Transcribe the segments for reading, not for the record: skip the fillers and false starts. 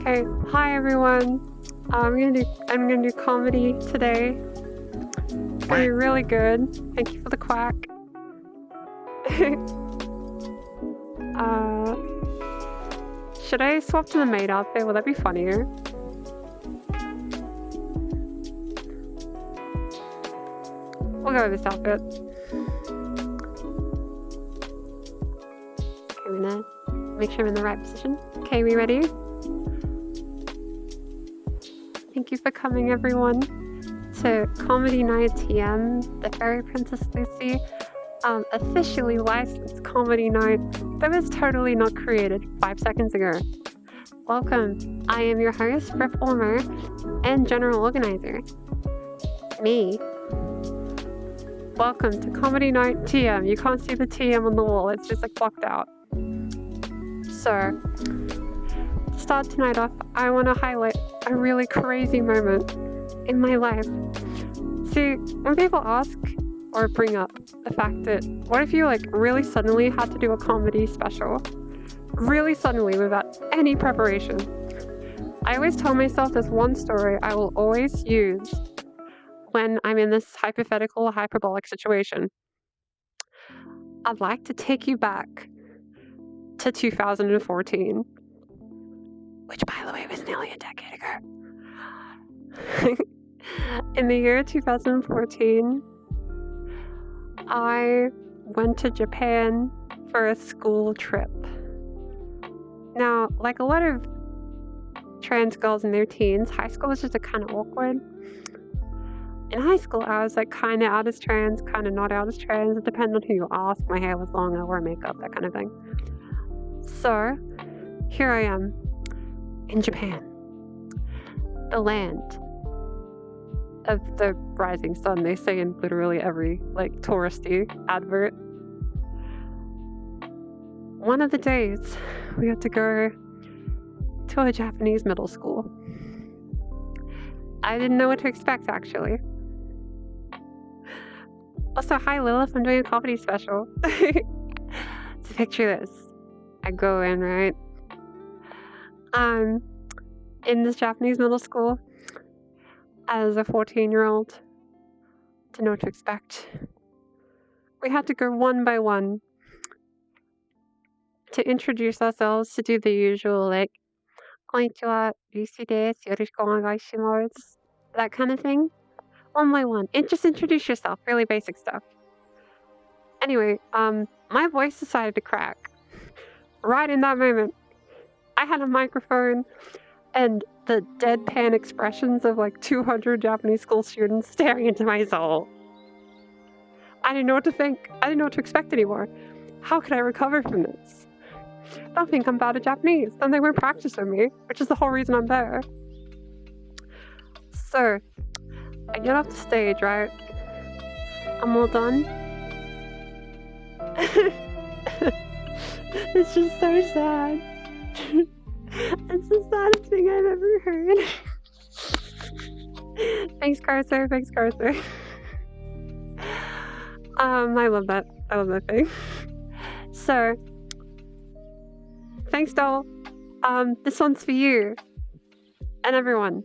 Okay, hi everyone. I'm gonna do comedy today. It's gonna be really good. Thank you for the quack. uh, should I swap to the maid outfit? Will that be funnier? We'll go with this outfit. Okay, I'm gonna make sure I'm in the right position. Okay, we ready? Thank you for coming, everyone, to Comedy Night TM, the Fairy Princess Lucy, officially licensed comedy night that was totally not created 5 seconds ago. Welcome. I am your host, performer, and general organizer. Me. Welcome to Comedy Night TM. You can't see the TM on the wall, it's just like blocked out. So, to start tonight off, I want to highlight a really crazy moment in my life. See, when people ask or bring up the fact that, what if you really suddenly had to do a comedy special? Really suddenly, without any preparation. I always tell myself there's one story I will always use when I'm in this hypothetical, hyperbolic situation. I'd like to take you back to 2014, which, by the way, was nearly a decade ago. In the year 2014, I went to Japan for a school trip. Now, like a lot of trans girls in their teens, high school was just kind of awkward. In high school, I was kind of out as trans, kind of not out as trans. It depended on who you ask. My hair was long, I wore makeup, that kind of thing. So, here I am in Japan, the land of the rising sun, they say in literally every touristy advert. One of the days, we had to go to a Japanese middle school. I didn't know what to expect, actually. Also, hi Lilith, I'm doing a comedy special. So picture this. I go in, right? In this Japanese middle school, as a 14-year-old, didn't know what to expect. We had to go one by one to introduce ourselves, to do the usual, konnichiwa, Lucy desu, yoroshiku onegaishimasu, that kind of thing. One by one. Just introduce yourself, really basic stuff. Anyway, my voice decided to crack. Right in that moment, I had a microphone and the deadpan expressions of 200 Japanese school students staring into my soul. I didn't know what to think. I didn't know what to expect anymore. How could I recover from this? They'll think I'm bad at Japanese, then they won't practice with me, which is the whole reason I'm there. So, I get off the stage, right? I'm all done. It's just so sad. It's the saddest thing I've ever heard. Thanks, Carter. I love that. I love that thing. So, thanks, doll. This one's for you and everyone,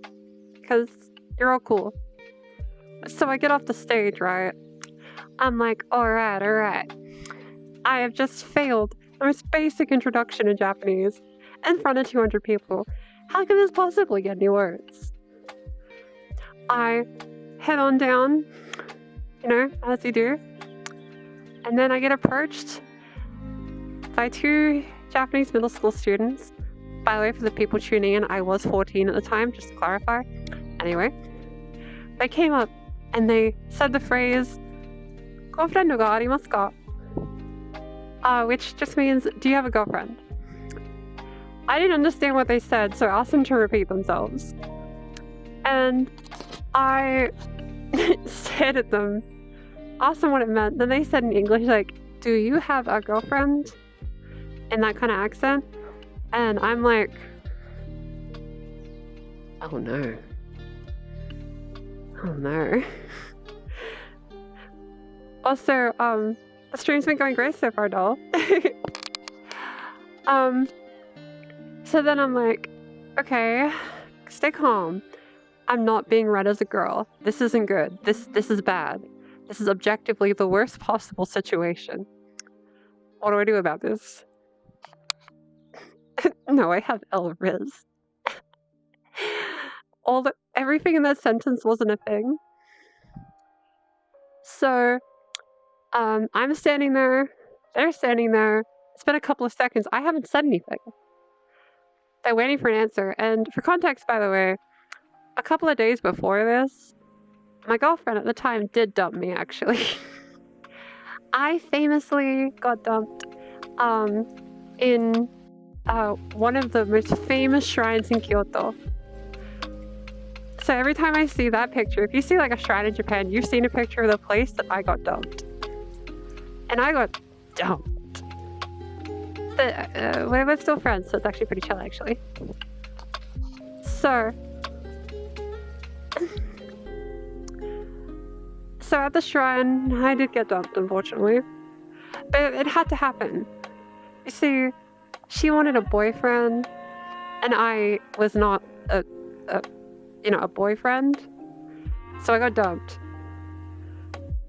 because you're all cool. So I get off the stage, right? I'm like, alright. I have just failed the most basic introduction in Japanese in front of 200 people. How can this possibly get any worse? I head on down, as you do. And then I get approached by 2 Japanese middle school students. By the way, for the people tuning in, I was 14 at the time, just to clarify. Anyway, they came up and they said the phrase, "Girlfriend ga arimasu ka?" Which just means, do you have a girlfriend? I didn't understand what they said, so I asked them to repeat themselves. And I stared at them, asked them what it meant, then they said in English, do you have a girlfriend? In that kind of accent. And I'm like, oh no. Also, the stream's been going great so far, doll. So then I'm like, okay, stay calm. I'm not being read as a girl. This isn't good. This is bad. This is objectively the worst possible situation. What do I do about this? No, I have Elriz. Everything in that sentence wasn't a thing. So, I'm standing there. They're standing there. It's been a couple of seconds. I haven't said anything. They're waiting for an answer. And for context, by the way, a couple of days before this, my girlfriend at the time did dump me, actually. I famously got dumped in one of the most famous shrines in Kyoto. So every time I see that picture, if you see like a shrine in Japan, you've seen a picture of the place that I got dumped. And I got dumped. But we're still friends, so it's actually pretty chill, actually. So at the shrine, I did get dumped, unfortunately. But it had to happen. You see, she wanted a boyfriend, and I was not a boyfriend. So I got dumped.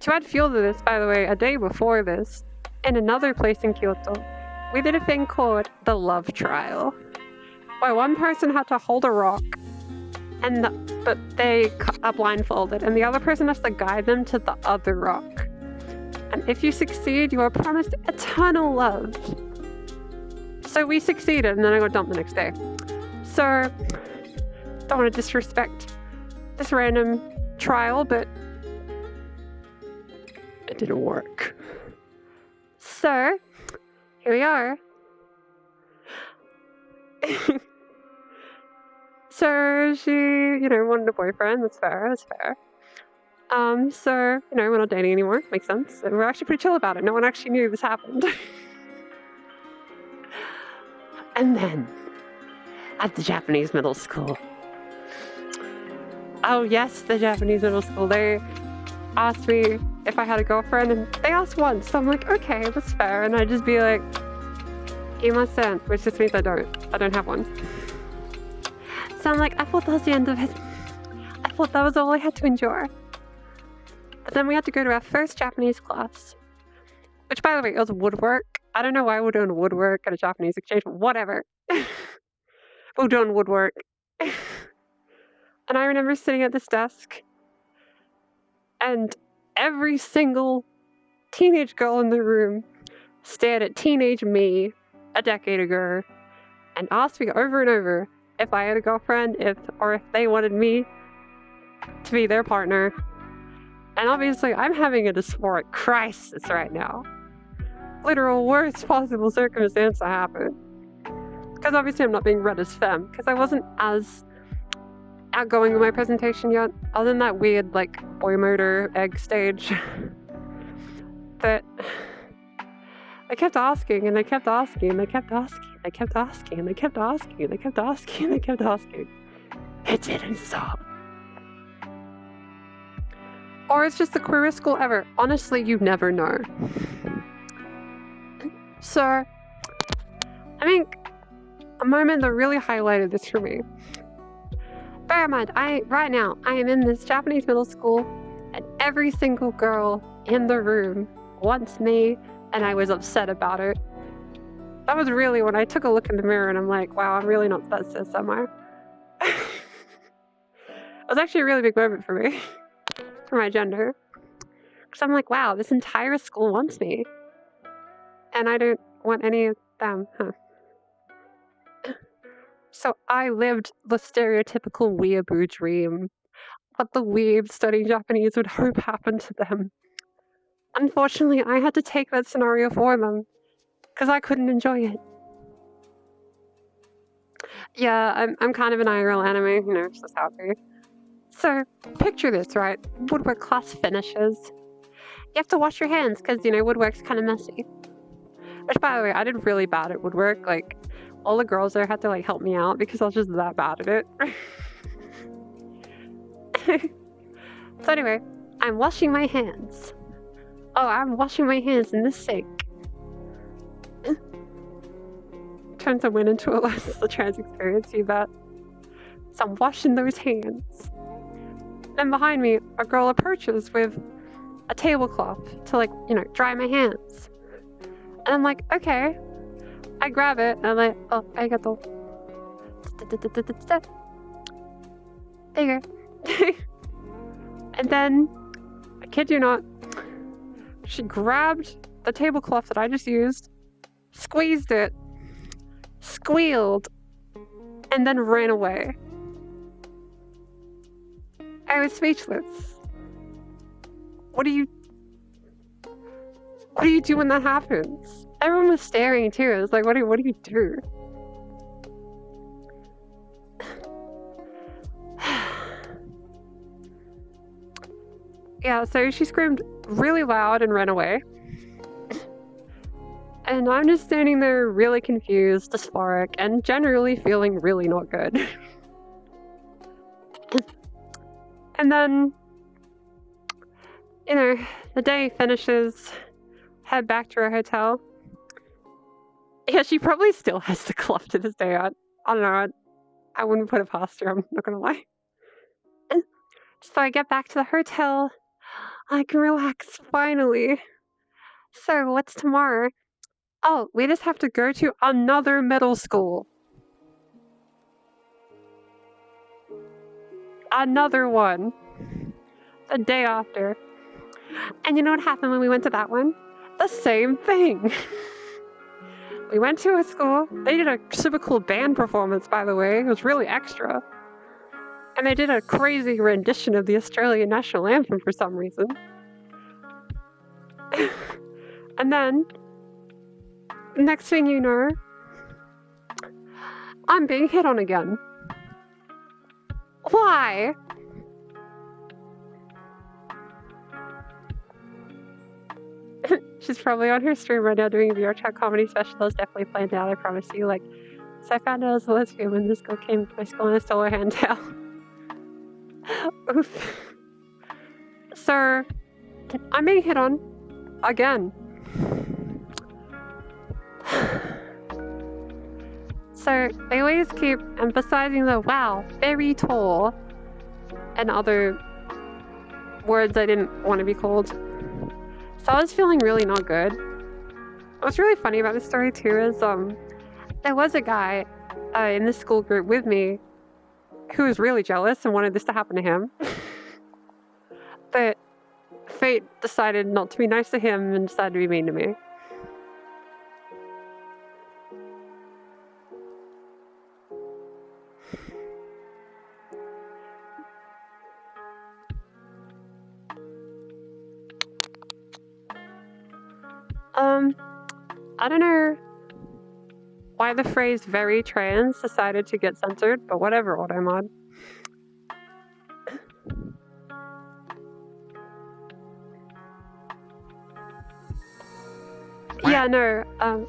To add fuel to this, by the way, a day before this, in another place in Kyoto, we did a thing called the love trial, where one person had to hold a rock, but they are blindfolded, and the other person has to guide them to the other rock. And if you succeed, you are promised eternal love. So we succeeded, and then I got dumped the next day. So, don't want to disrespect this random trial, but it didn't work. So, here we are. So she, wanted a boyfriend. That's fair. So, we're not dating anymore. Makes sense. And we're actually pretty chill about it. No one actually knew this happened. And then, at the Japanese middle school. Oh yes, the Japanese middle school. They asked me if I had a girlfriend, and they asked once. So I'm like, okay, that's fair. And I'd just be like, imasen, which just means I don't have one. So I'm like, I thought that was the end of it. I thought that was all I had to endure. But then we had to go to our first Japanese class, which, by the way, it was woodwork. I don't know why we're doing woodwork at a Japanese exchange, but whatever. We're doing woodwork. And I remember sitting at this desk, and every single teenage girl in the room stared at teenage me a decade ago and asked me over and over if I had a girlfriend, or if they wanted me to be their partner. And obviously, I'm having a dysphoric crisis right now. Literal worst possible circumstance to happen. Because obviously I'm not being read as femme, because I wasn't as outgoing with my presentation yet, other than that weird, boy murder egg stage. But I kept asking, and I kept asking, and I kept asking, and I kept asking, and I kept asking, and I kept asking, and I kept asking. It didn't stop. Or it's just the queerest school ever. Honestly, you never know. So, I think a moment that really highlighted this for me. Bear in mind, right now, I am in this Japanese middle school, and every single girl in the room wants me, and I was upset about it. That was really when I took a look in the mirror, and I'm like, wow, I'm really not that cis, am I? It was actually a really big moment for me, for my gender. Because I'm like, wow, this entire school wants me. And I don't want any of them, huh? So I lived the stereotypical weeaboo dream. What the weebs studying Japanese would hope happened to them. Unfortunately, I had to take that scenario for them, because I couldn't enjoy it. Yeah, I'm kind of an IRL anime, it's just how it be. So, picture this, right? Woodwork class finishes. You have to wash your hands, because, woodwork's kind of messy. Which, by the way, I did really bad at woodwork. All the girls there had to, help me out, because I was just that bad at it. So anyway, I'm washing my hands. Oh, I'm washing my hands in the sink. Turns a win into a loss of the trans experience, you bet. So I'm washing those hands. Then behind me, a girl approaches with a tablecloth to, like, dry my hands. And I'm like, okay. I grab it and I'm like, oh, arigato. There you go. And then, I kid you not, she grabbed the tablecloth that I just used, squeezed it, squealed, and then ran away. I was speechless. What do you do when that happens? Everyone was staring too. I was like, what do you do? Yeah, so she screamed really loud and ran away. And I'm just standing there really confused, dysphoric, and generally feeling really not good. And then, the day finishes, head back to her hotel. Yeah, she probably still has the cloth to this day. I don't know, I wouldn't put it past her, I'm not gonna lie. So I get back to the hotel, I can relax, finally. So, what's tomorrow? Oh, we just have to go to another middle school. Another one. The day after. And you know what happened when we went to that one? The same thing. We went to a school. They did a super cool band performance, by the way. It was really extra. And they did a crazy rendition of the Australian national anthem for some reason. And then, next thing you know, I'm being hit on again. Why? She's probably on her stream right now doing a Vrchat comedy special. That's definitely planned out, I promise you. Like, so I found out I was a lesbian when this girl came to my school and I stole her handtail. Oof. So, I'm being hit on again. So, they always keep emphasizing the wow, very tall, and other words I didn't want to be called. So I was feeling really not good. What's really funny about this story too is there was a guy in this school group with me who was really jealous and wanted this to happen to him. But fate decided not to be nice to him and decided to be mean to me. I don't know why the phrase very trans decided to get censored, but whatever, Automod. Yeah, no,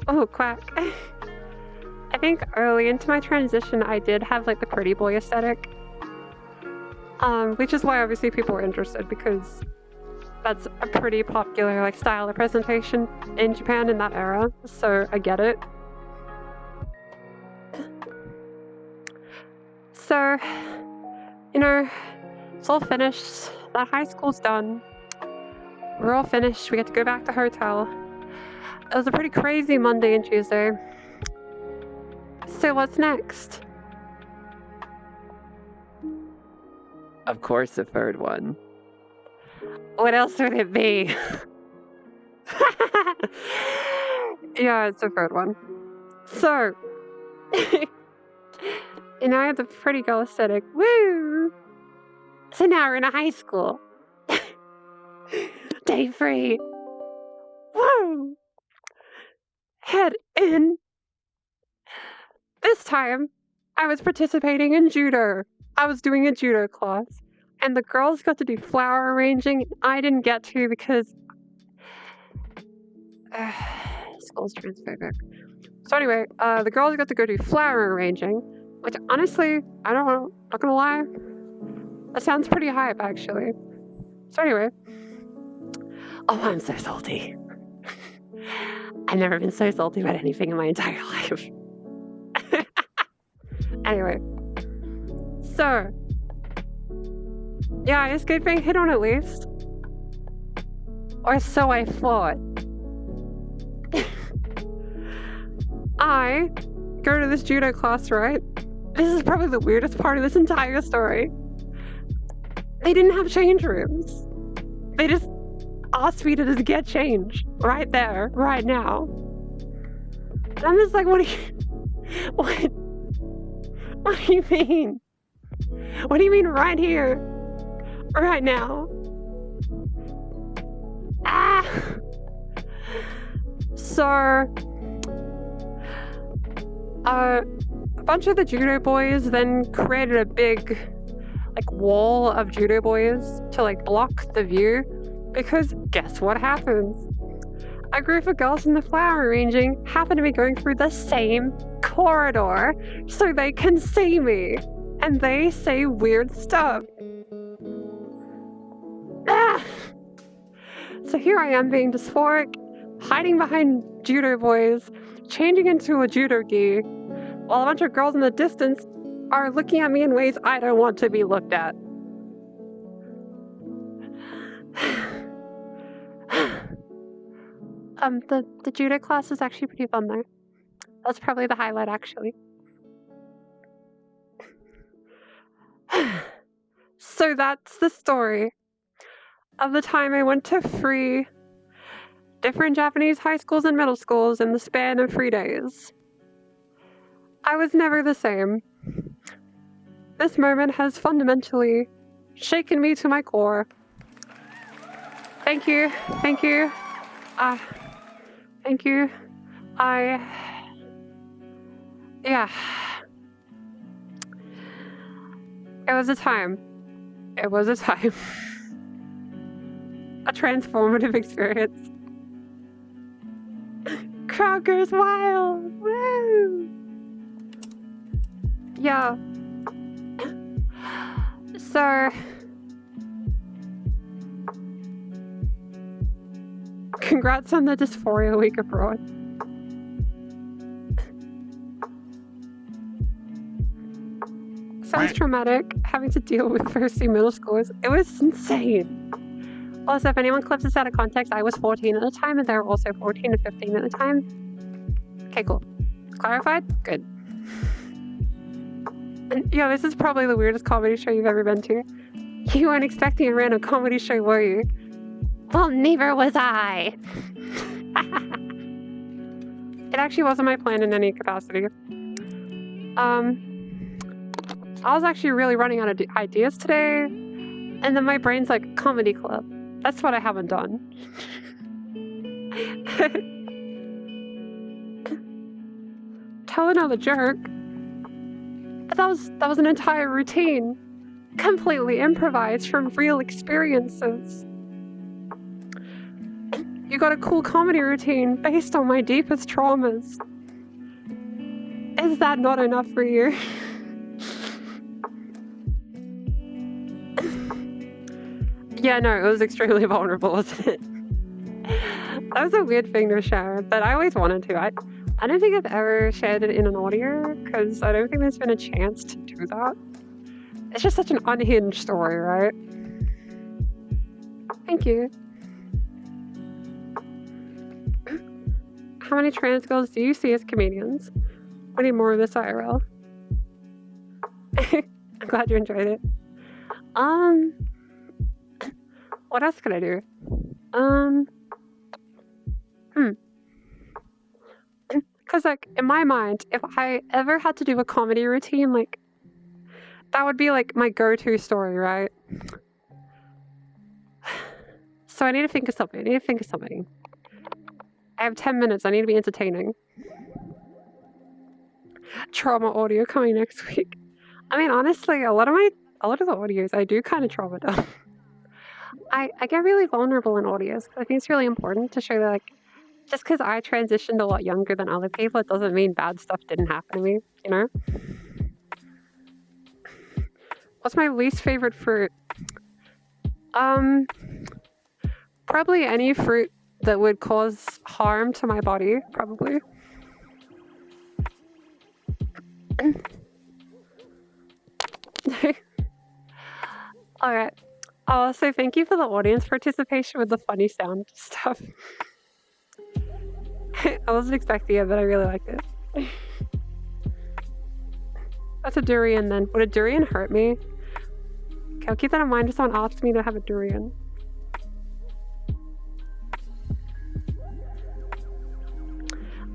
oh, quack. I think early into my transition, I did have, like, the pretty boy aesthetic. Which is why, obviously, people were interested, because that's a pretty popular, like, style of presentation in Japan in that era, so I get it. So, it's all finished. That high school's done. We're all finished. We get to go back to the hotel. It was a pretty crazy Monday and Tuesday. So what's next? Of course, the third one. What else would it be? Yeah, it's the third one. So, I have the pretty girl aesthetic. Woo! So now we're in a high school. Day 3. Woo! Head in. This time, I was participating in judo. I was doing a judo class. And the girls got to do flower arranging. I didn't get to because school's transphobic. So anyway, the girls got to go do flower arranging, which honestly, I don't know, not gonna lie, that sounds pretty hype actually. So anyway, oh, I'm so salty. I've never been so salty about anything in my entire life. Anyway, So, yeah, I escaped being hit on at least. Or so I thought. I go to this judo class, right? This is probably the weirdest part of this entire story. They didn't have change rooms. They just asked me to just get change right there, right now. And I'm just like, what do you mean? What do you mean right here? Right now? Ah! So, a bunch of the judo boys then created a big, wall of judo boys to, block the view, because guess what happens? A group of girls in the flower arranging happen to be going through the same corridor, so they can see me, and they say weird stuff. Ah! So here I am being dysphoric, hiding behind judo boys, changing into a judo gi, while a bunch of girls in the distance are looking at me in ways I don't want to be looked at. The judo class is actually pretty fun though. That's probably the highlight, actually. So that's the story of the time I went to 3 different Japanese high schools and middle schools in the span of 3 days. I was never the same. This moment has fundamentally shaken me to my core. Thank you. Thank you. Thank you. Yeah. It was a time. It was a time. A transformative experience. Crowd goes wild. Woo! Yeah. So, congrats on the dysphoria week abroad. Sounds traumatic, having to deal with first-year middle schoolers. It was insane. Also, if anyone clips this out of context, I was 14 at the time, and they were also 14 and 15 at the time. Okay, cool. Clarified? Good. And yeah, this is probably the weirdest comedy show you've ever been to. You weren't expecting a random comedy show, were you? Well, neither was I. It actually wasn't my plan in any capacity. I was actually really running out of ideas today, and then my brain's like, comedy club. That's what I haven't done. Tell another joke. That was an entire routine, completely improvised from real experiences. You got a cool comedy routine based on my deepest traumas. Is that not enough for you? Yeah, no, it was extremely vulnerable, wasn't it? That was a weird thing to share, but I always wanted to. I don't think I've ever shared it in an audio, because I don't think there's been a chance to do that. It's just such an unhinged story, right? Thank you. How many trans girls do you see as comedians? We need more of this IRL. I'm glad you enjoyed it. What else could I do? Because, in my mind, if I ever had to do a comedy routine, that would be, my go-to story, right? So I need to think of something. I have 10 minutes. I need to be entertaining. Trauma audio coming next week. I mean, honestly, a lot of the audios I do kind of trauma dump. I get really vulnerable in audios. I think it's really important to show that, just because I transitioned a lot younger than other people, it doesn't mean bad stuff didn't happen to me, you know? What's my least favorite fruit? Probably any fruit that would cause harm to my body, probably. Alright. So thank you for the audience participation with the funny sound stuff. I wasn't expecting it, but I really liked it. That's a durian then. Would a durian hurt me? Okay, I'll keep that in mind if someone asks me to have a durian.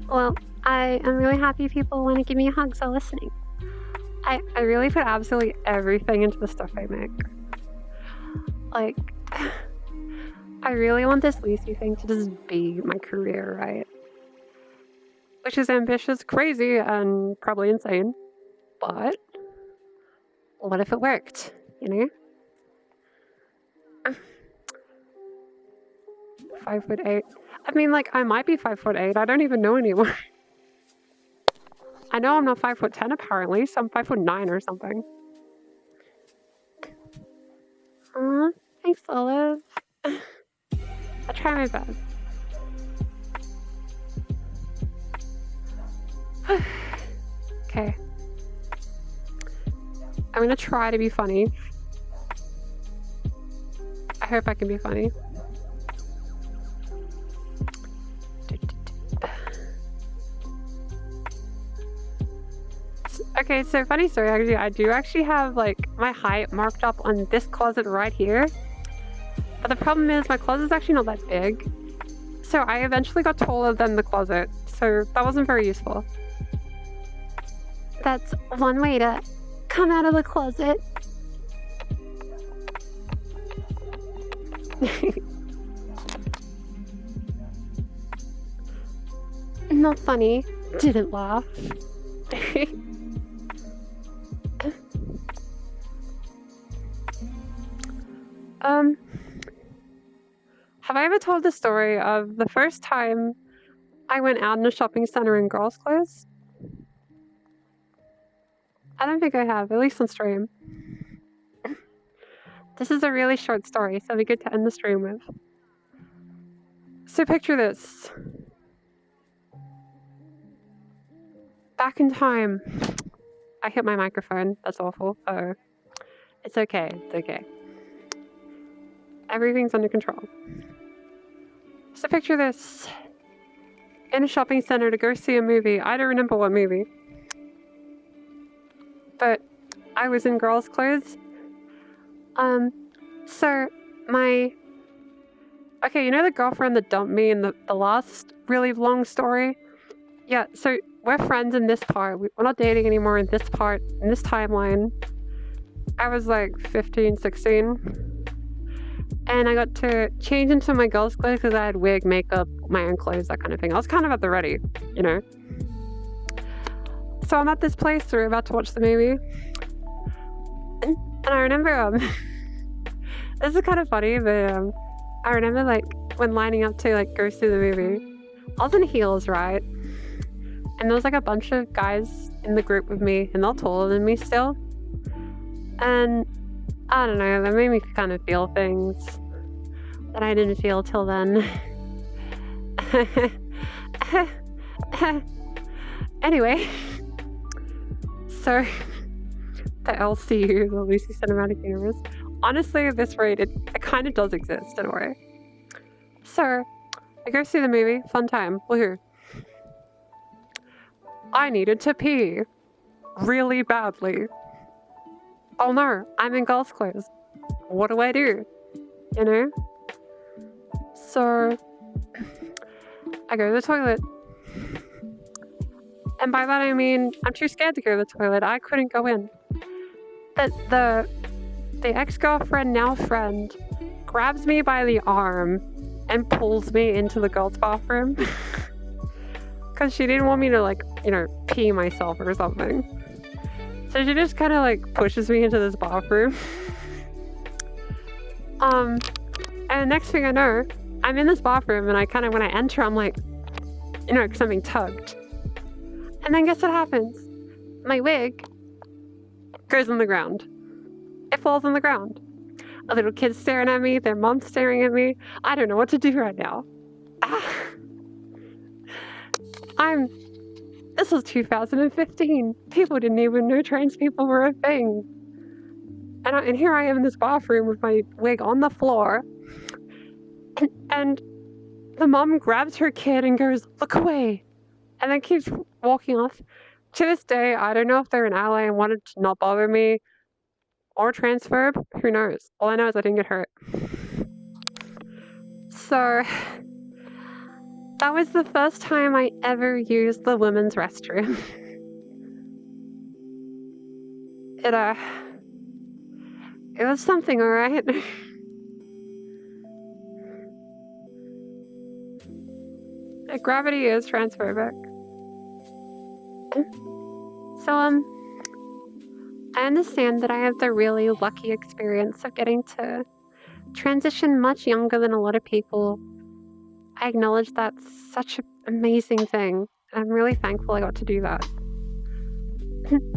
Well, I am really happy people want to give me a hug, so listening. I really put absolutely everything into the stuff I make. Like, I really want this Lucy thing to just be my career, right? Which is ambitious, crazy, and probably insane. But what if it worked, you know? 5'8". I mean, like, I might be 5'8". I don't even know anymore. I know I'm not 5'10" apparently, so I'm 5'9" or something. Thanks, Olive. I'll try my best. Okay. I'm gonna try to be funny. I hope I can be funny. Okay, so funny story, actually, I do actually have, like, my height marked up on this closet right here. But the problem is my closet is actually not that big. So I eventually got taller than the closet, so that wasn't very useful. That's one way to come out of the closet. Not funny. Didn't laugh. Have I ever told the story of the first time I went out in a shopping center in girls' clothes? I don't think I have, at least on stream. This is a really short story, so it'll be good to end the stream with. So picture this. Back in time. I hit my microphone. That's awful. Oh. It's okay. It's okay. Everything's under control. So picture this. In a shopping center to go see a movie. I don't remember what movie. But I was in girls' clothes. So my... Okay, you know the girlfriend that dumped me in the last really long story? Yeah, so we're friends in this part. We're not dating anymore in this part, in this timeline. I was like 15, 16. And I got to change into my girls' clothes because I had wig, makeup, my own clothes, that kind of thing. I was kind of at the ready, you know? So I'm at this place, we're about to watch the movie. And I remember, this is kind of funny, but I remember, like, when lining up to, like, go see the movie, I was in heels, right? And there was, like, a bunch of guys in the group with me, and they're taller than me still. And I don't know, that made me kind of feel things that I didn't feel till then. Anyway, so the LCU, the Lucy Cinematic Universe, honestly, at this rate, it kind of does exist in a way. So, I go see the movie, fun time, woohoo. I needed to pee really badly. Oh no, I'm in girls' clothes. What do I do? You know? So, I go to the toilet. And by that I mean, I'm too scared to go to the toilet. I couldn't go in. But the ex-girlfriend, now friend, grabs me by the arm and pulls me into the girls' bathroom. Because she didn't want me to, like, you know, pee myself or something. So she just kind of, like, pushes me into this bathroom. And the next thing I know, I'm in this bathroom, and I kind of, when I enter, I'm like, you know, because I'm being tugged. And then guess what happens? My wig goes on the ground. It falls on the ground. A little kid staring at me, their mom staring at me. I don't know what to do right now. This was 2015. People didn't even know trans people were a thing. And here I am in this bathroom with my wig on the floor. And the mom grabs her kid and goes, "Look away," and then keeps walking off. To this day, I don't know if they're an ally and wanted to not bother me or transphobe. Who knows? All I know is I didn't get hurt. So, that was the first time I ever used the women's restroom. It was something, alright? Gravity is transphobic. So, I understand that I have the really lucky experience of getting to transition much younger than a lot of people. I acknowledge that's such an amazing thing. I'm really thankful I got to do that.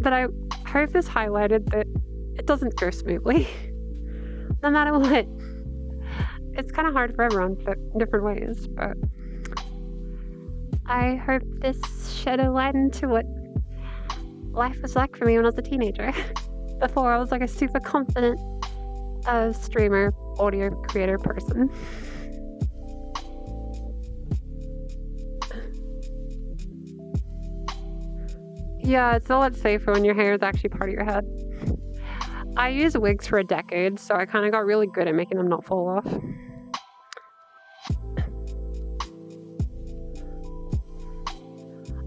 But I hope this highlighted that it doesn't go smoothly. No matter what. It's kind of hard for everyone, but in different ways. But I hope this shed a light into what life was like for me when I was a teenager. Before I was like a super confident streamer, audio creator person. Yeah, it's a lot safer when your hair is actually part of your head. I used wigs for a decade, so I kind of got really good at making them not fall off.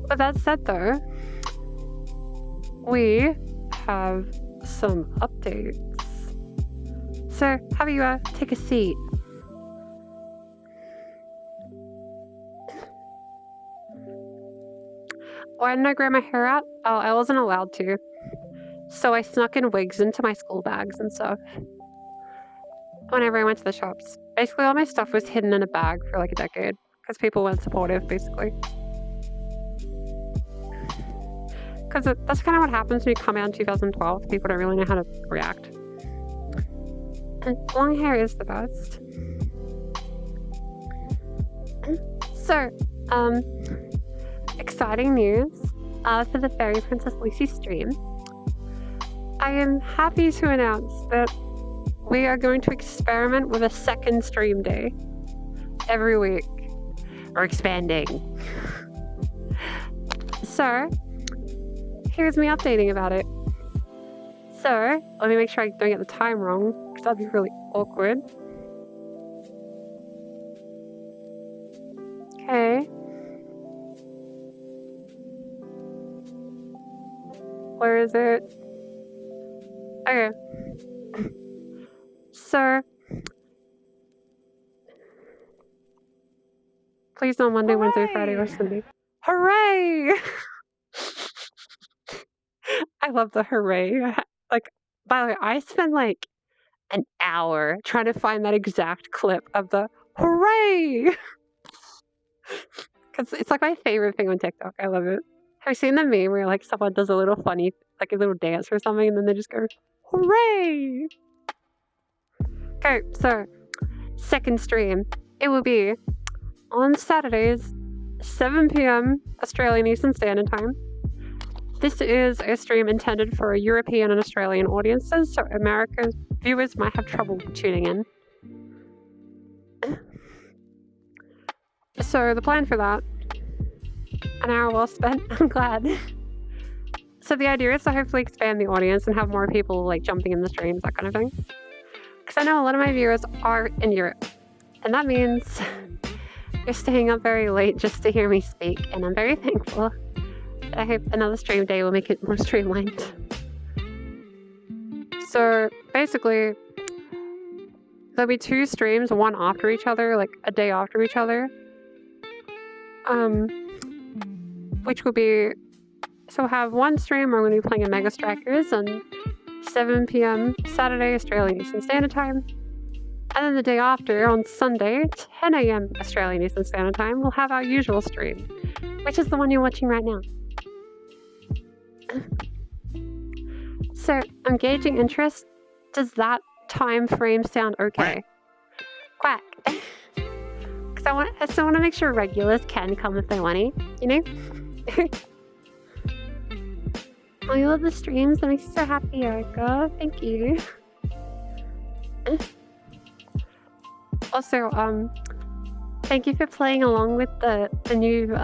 But that said, though, we have some updates. So, have you take a seat? Why didn't I grow my hair out? Oh, I wasn't allowed to. So I snuck in wigs into my school bags and stuff whenever I went to the shops. Basically, all my stuff was hidden in a bag for like a decade because people weren't supportive, basically. Because that's kind of what happens when you come out in 2012. People don't really know how to react. And long hair is the best. So, exciting news for the Fairy Princess Lucy stream. I am happy to announce that we are going to experiment with a second stream day every week. We're expanding. So, here's me updating about it. So, let me make sure I don't get the time wrong, because that'd be really awkward. Okay. Where is it? Okay. So, please no Monday, Hooray! Wednesday, Friday, or Sunday. Hooray! I love the hooray. Like, by the way, I spent like an hour trying to find that exact clip of the hooray! Because it's like my favorite thing on TikTok. I love it. Have you seen the meme where like someone does a little funny, like a little dance or something, and then they just go, hooray! Okay, so, second stream. It will be on Saturdays, 7 p.m. Australian Eastern Standard Time. This is a stream intended for European and Australian audiences, so America's viewers might have trouble tuning in. So the plan for that, an hour well spent, I'm glad. So the idea is to hopefully expand the audience and have more people like jumping in the streams, that kind of thing. Because I know a lot of my viewers are in Europe, and that means you're staying up very late just to hear me speak, and I'm very thankful. I hope another stream day will make it more streamlined. So basically, there'll be 2 streams, one after each other, like a day after each other. Which will be, so we'll have one stream where I'm going to be playing a Mega Strikers on 7 p.m. Saturday, Australian Eastern Standard Time. And then the day after, on Sunday, 10 a.m. Australian Eastern Standard Time, we'll have our usual stream, which is the one you're watching right now. So, I'm gauging interest. Does that time frame sound okay? Quack. Because I still want to make sure regulars can come if they want to, you know? Oh, you love the streams? That makes me so happy, Erica. Thank you. Also, thank you for playing along with the new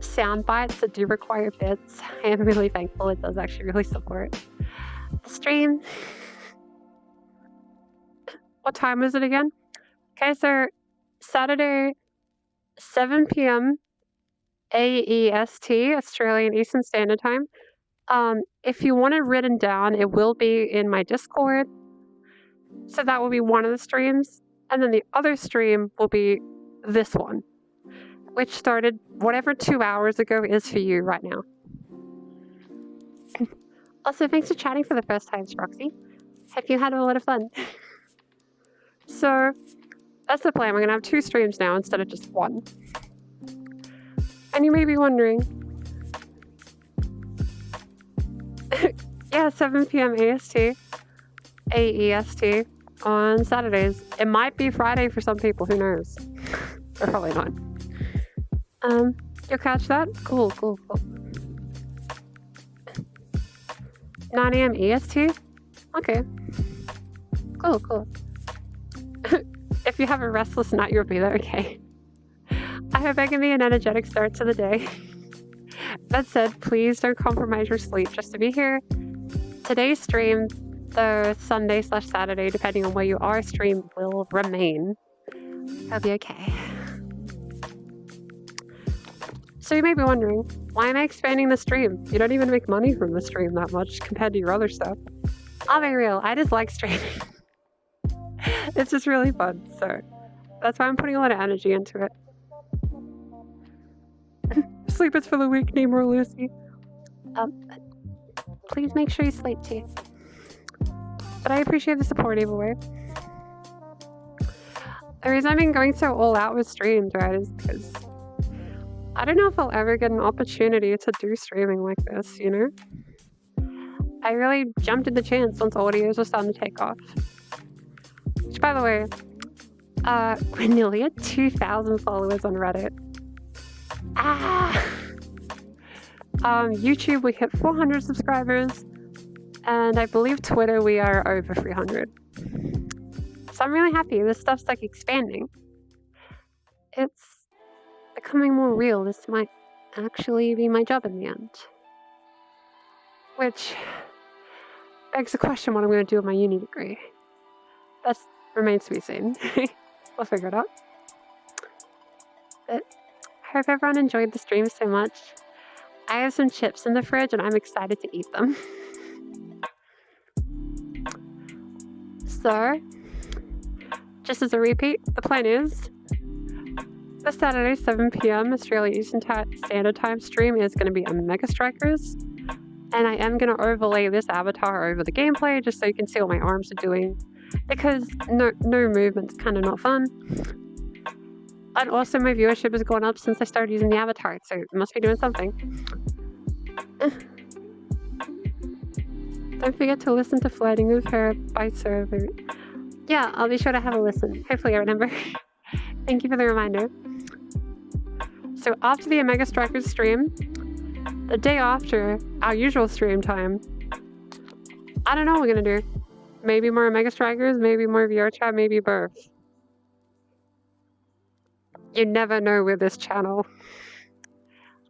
sound bites that do require bits. I am really thankful. It does actually really support the stream. What time is it again? Okay, so Saturday, 7 p.m. AEST, Australian Eastern Standard Time. If you want it written down, it will be in my Discord. So that will be one of the streams. And then the other stream will be this one, which started whatever 2 hours ago is for you right now. Also, thanks for chatting for the first time, Roxy. Hope you had a lot of fun. So, that's the plan. We're going to have 2 streams now instead of just 1. And you may be wondering, yeah, 7 p.m. AEST on Saturdays. It might be Friday for some people, who knows? Or probably not. You'll catch that? Cool. 9 a.m. EST? Okay. Cool. If you have a restless night, you'll be there, okay? I hope I can be an energetic start to the day. That said, please don't compromise your sleep just to be here. Today's stream, the Sunday/Saturday, depending on where you are, stream will remain. I'll be okay. So you may be wondering, why am I expanding the stream? You don't even make money from the stream that much compared to your other stuff. I'll be real, I just like streaming. It's just really fun, so that's why I'm putting a lot of energy into it. Sleep is for the weak, need more Lucy. Please make sure you sleep too. But I appreciate the support either way. The reason I've been going so all out with streams, right, is because I don't know if I'll ever get an opportunity to do streaming like this, you know? I really jumped at the chance once audios were starting to take off. Which, by the way, we're nearly at 2,000 followers on Reddit. YouTube, we hit 400 subscribers, and I believe Twitter, we are over 300. So I'm really happy. This stuff's like expanding. It's becoming more real. This might actually be my job in the end. Which begs the question what I'm going to do with my uni degree. That remains to be seen. We'll figure it out. But I hope everyone enjoyed the stream so much. I have some chips in the fridge and I'm excited to eat them. So, just as a repeat, the plan is this Saturday, 7 p.m. Australia Eastern Standard Time stream is going to be a Mega Strikers. And I am going to overlay this avatar over the gameplay just so you can see what my arms are doing. Because no movement's kind of not fun. And also my viewership has gone up since I started using the avatar, so it must be doing something. Don't forget to listen to Flirting with Her by Server. Yeah, I'll be sure to have a listen. Hopefully I remember. Thank you for the reminder. So after the Omega Strikers stream, the day after our usual stream time, I don't know what we're gonna do. Maybe more Omega Strikers, maybe more Vrchat, maybe both. You never know with this channel.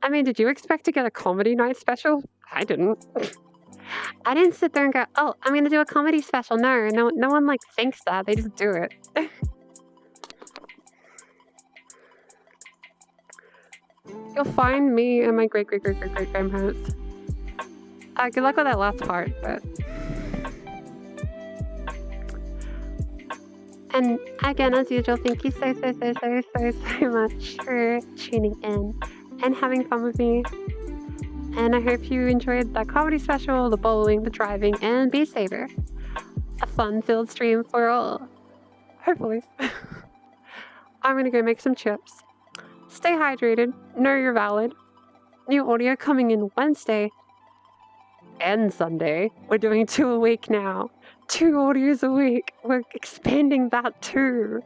I mean, did you expect to get a comedy night special? I didn't. I didn't sit there and go, oh, I'm gonna do a comedy special. No one like thinks that. They just do it. You'll find me and my great-great-great-great-great-grandparents. Good luck with that last part, but... And again, as usual, thank you so much for tuning in and having fun with me. And I hope you enjoyed that comedy special, the bowling, the driving, and Beat Saber. A fun-filled stream for all. Hopefully. I'm gonna go make some chips. Stay hydrated. Know you're valid. New audio coming in Wednesday and Sunday. We're doing 2 a week now. 2 audios a week. We're expanding that too.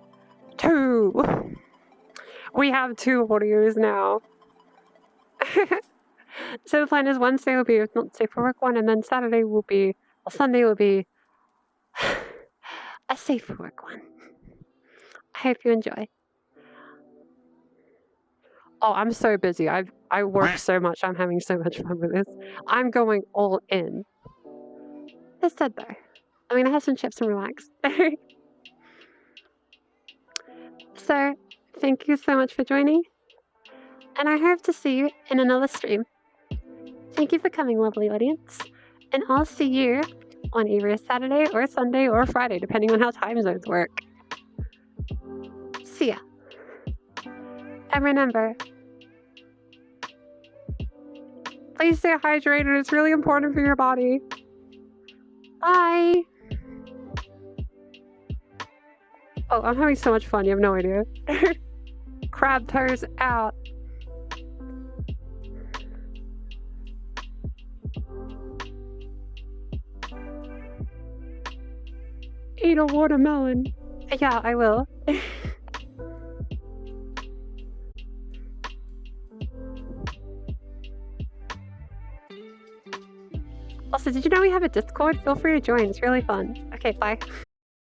2. We have 2 audios now. So the plan is Wednesday will be not safe for work 1, and then Saturday will be, well, Sunday will be a safe work one. I hope you enjoy. Oh, I'm so busy. I work so much. I'm having so much fun with this. I'm going all in. It's dead though. I'm gonna have some chips and relax. So, thank you so much for joining, and I hope to see you in another stream. Thank you for coming, lovely audience, and I'll see you on either a Saturday or a Sunday or a Friday, depending on how time zones work. See ya. And remember, please stay hydrated. It's really important for your body. Bye. Oh, I'm having so much fun. You have no idea. Crab toes out. Eat a watermelon. Yeah, I will. Also, did you know we have a Discord? Feel free to join. It's really fun. Okay, bye.